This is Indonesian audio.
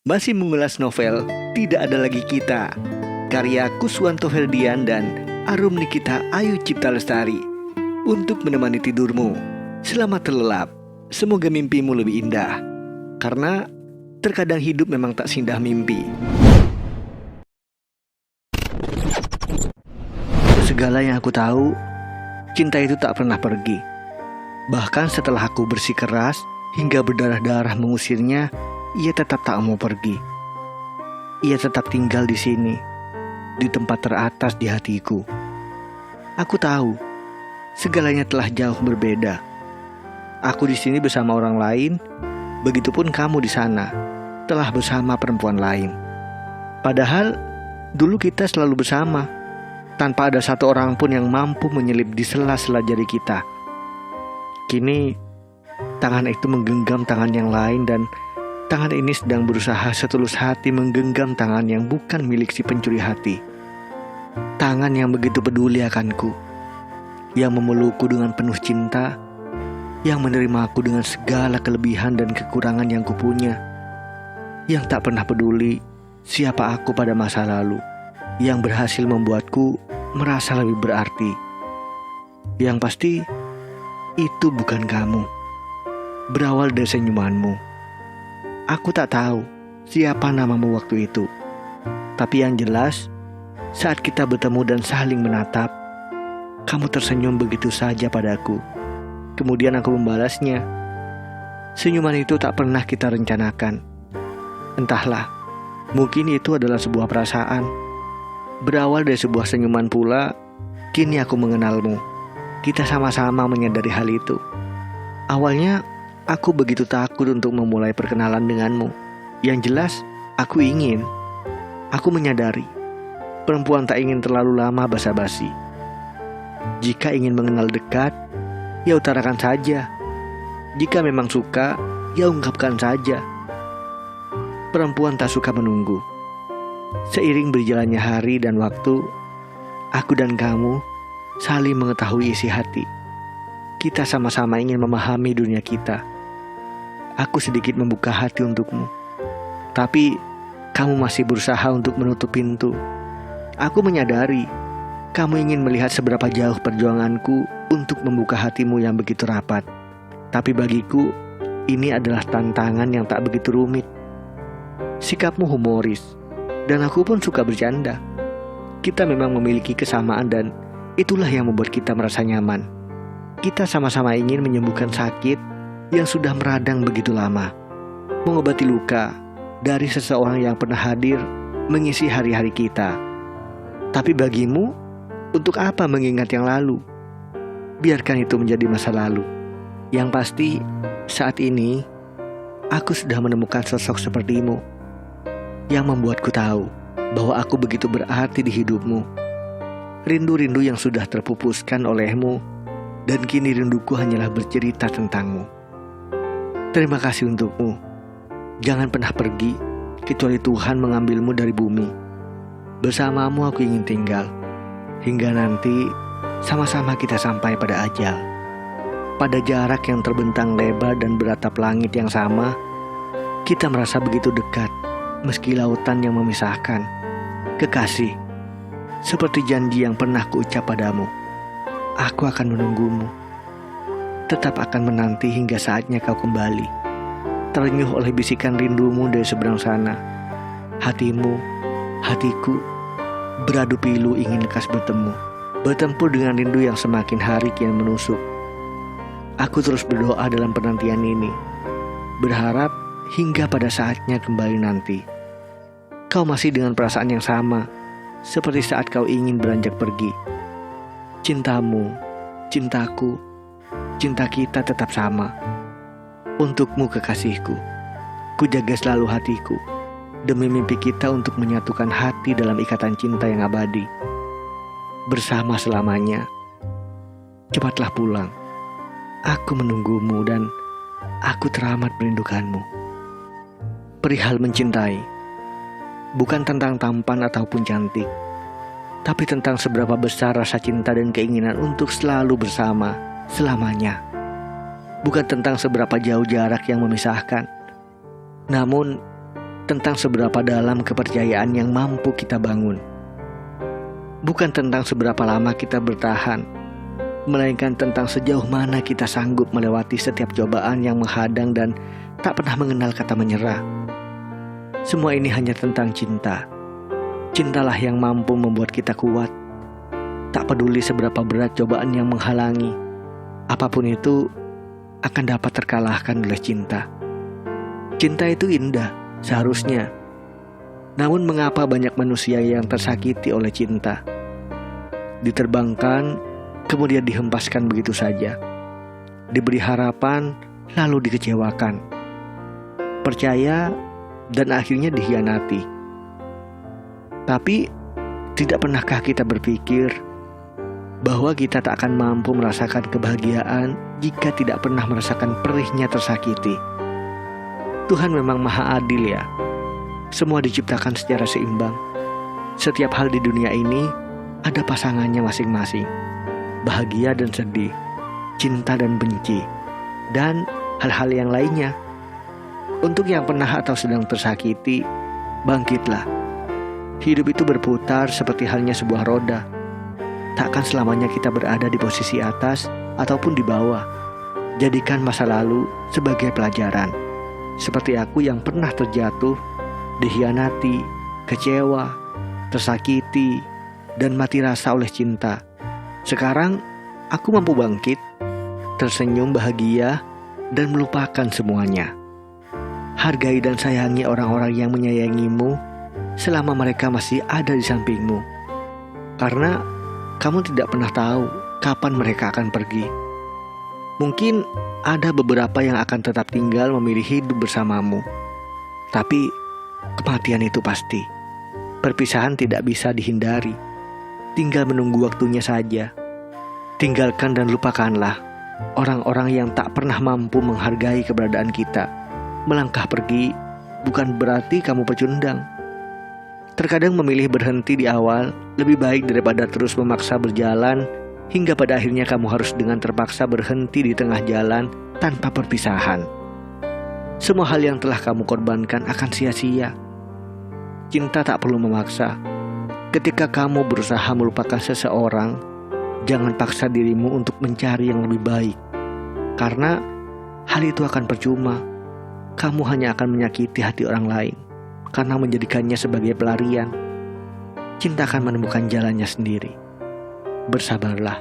masih mengulas novel Tidak Ada Lagi Kita, karya Kuswanto Ferdian dan Arum Nikita Ayu Cipta Lestari. Untuk menemani tidurmu, selamat terlelap. Semoga mimpimu lebih indah, karena terkadang hidup memang tak seindah mimpi. Segala yang aku tahu, cinta itu tak pernah pergi. Bahkan setelah aku bersikeras hingga berdarah-darah mengusirnya, ia tetap tak mau pergi. Ia tetap tinggal di sini, di tempat teratas di hatiku. Aku tahu, segalanya telah jauh berbeda. Aku di sini bersama orang lain, begitupun kamu di sana, telah bersama perempuan lain. Padahal, dulu kita selalu bersama, tanpa ada satu orang pun yang mampu menyelip di sela-sela jari kita. Kini, tangan itu menggenggam tangan yang lain dan tangan ini sedang berusaha setulus hati menggenggam tangan yang bukan milik si pencuri hati. Tangan yang begitu peduli akanku, yang memelukku dengan penuh cinta, yang menerimaku dengan segala kelebihan dan kekurangan yang kupunya, yang tak pernah peduli siapa aku pada masa lalu, yang berhasil membuatku merasa lebih berarti. Yang pasti, itu bukan kamu. Berawal dari senyumanmu. Aku tak tahu siapa namamu waktu itu. Tapi yang jelas, saat kita bertemu dan saling menatap, kamu tersenyum begitu saja padaku. Kemudian aku membalasnya. Senyuman itu tak pernah kita rencanakan. Entahlah, mungkin itu adalah sebuah perasaan. Berawal dari sebuah senyuman pula, kini aku mengenalmu. Kita sama-sama menyadari hal itu. Awalnya, aku begitu takut untuk memulai perkenalan denganmu. Yang jelas, aku ingin. Aku menyadari, perempuan tak ingin terlalu lama basa-basi. Jika ingin mengenal dekat, ya utarakan saja. Jika memang suka, ya ungkapkan saja. Perempuan tak suka menunggu. Seiring berjalannya hari dan waktu, aku dan kamu saling mengetahui isi hati. Kita sama-sama ingin memahami dunia kita. Aku sedikit membuka hati untukmu, tapi kamu masih berusaha untuk menutup pintu. Aku menyadari kamu ingin melihat seberapa jauh perjuanganku untuk membuka hatimu yang begitu rapat. Tapi bagiku, ini adalah tantangan yang tak begitu rumit. Sikapmu humoris, dan aku pun suka bercanda. Kita memang memiliki kesamaan dan itulah yang membuat kita merasa nyaman. Kita sama-sama ingin menyembuhkan sakit yang sudah meradang begitu lama, mengobati luka dari seseorang yang pernah hadir mengisi hari-hari kita. Tapi bagimu, untuk apa mengingat yang lalu? Biarkan itu menjadi masa lalu. Yang pasti, saat ini aku sudah menemukan sosok sepertimu yang membuatku tahu bahwa aku begitu berarti di hidupmu. Rindu-rindu yang sudah terpupuskan olehmu, dan kini rinduku hanyalah bercerita tentangmu. Terima kasih untukmu. Jangan pernah pergi, kecuali Tuhan mengambilmu dari bumi. Bersamamu aku ingin tinggal, hingga nanti sama-sama kita sampai pada ajal. Pada jarak yang terbentang lebar dan beratap langit yang sama, kita merasa begitu dekat, meski lautan yang memisahkan. Kekasih, seperti janji yang pernah kuucap padamu, aku akan menunggumu. Tetap akan menanti hingga saatnya kau kembali. Terenyuh oleh bisikan rindumu dari seberang sana. Hatimu, hatiku, beradu pilu ingin lekas bertemu. Bertempur dengan rindu yang semakin hari kian menusuk. Aku terus berdoa dalam penantian ini, berharap hingga pada saatnya kembali nanti. Kau masih dengan perasaan yang sama, seperti saat kau ingin beranjak pergi. Cintamu, cintaku, cinta kita tetap sama. Untukmu kekasihku, ku jaga selalu hatiku, demi mimpi kita untuk menyatukan hati dalam ikatan cinta yang abadi. Bersama selamanya. Cepatlah pulang. Aku menunggumu dan aku teramat merindukanmu. Perihal mencintai, bukan tentang tampan ataupun cantik, tapi tentang seberapa besar rasa cinta dan keinginan untuk selalu bersama selamanya. Bukan tentang seberapa jauh jarak yang memisahkan, namun tentang seberapa dalam kepercayaan yang mampu kita bangun. Bukan tentang seberapa lama kita bertahan, melainkan tentang sejauh mana kita sanggup melewati setiap cobaan yang menghadang dan tak pernah mengenal kata menyerah. Semua ini hanya tentang cinta. Cintalah yang mampu membuat kita kuat. Tak peduli seberapa berat cobaan yang menghalangi, apapun itu akan dapat terkalahkan oleh cinta. Cinta itu indah, seharusnya. Namun mengapa banyak manusia yang tersakiti oleh cinta? Diterbangkan, kemudian dihempaskan begitu saja. Diberi harapan, lalu dikecewakan. Percaya, dan akhirnya dikhianati. Tapi, tidak pernahkah kita berpikir bahwa kita tak akan mampu merasakan kebahagiaan jika tidak pernah merasakan perihnya tersakiti? Tuhan memang maha adil ya. Semua diciptakan secara seimbang. Setiap hal di dunia ini ada pasangannya masing-masing. Bahagia dan sedih, cinta dan benci, dan hal-hal yang lainnya. Untuk yang pernah atau sedang tersakiti, bangkitlah. Hidup itu berputar seperti halnya sebuah roda. Takkan selamanya kita berada di posisi atas ataupun di bawah. Jadikan masa lalu sebagai pelajaran. Seperti aku yang pernah terjatuh, dikhianati, kecewa, tersakiti, dan mati rasa oleh cinta. Sekarang aku mampu bangkit, tersenyum bahagia, dan melupakan semuanya. Hargai dan sayangi orang-orang yang menyayangimu selama mereka masih ada di sampingmu. Karena kamu tidak pernah tahu kapan mereka akan pergi. Mungkin ada beberapa yang akan tetap tinggal memilih hidup bersamamu. Tapi kematian itu pasti. Perpisahan tidak bisa dihindari. Tinggal menunggu waktunya saja. Tinggalkan dan lupakanlah orang-orang yang tak pernah mampu menghargai keberadaan kita. Melangkah pergi bukan berarti kamu pecundang. Terkadang memilih berhenti di awal lebih baik daripada terus memaksa berjalan hingga pada akhirnya kamu harus dengan terpaksa berhenti di tengah jalan tanpa perpisahan. Semua hal yang telah kamu korbankan akan sia-sia. Cinta tak perlu memaksa. Ketika kamu berusaha melupakan seseorang, jangan paksa dirimu untuk mencari yang lebih baik. Karena hal itu akan percuma. Kamu hanya akan menyakiti hati orang lain karena menjadikannya sebagai pelarian. Cinta akan menemukan jalannya sendiri. Bersabarlah.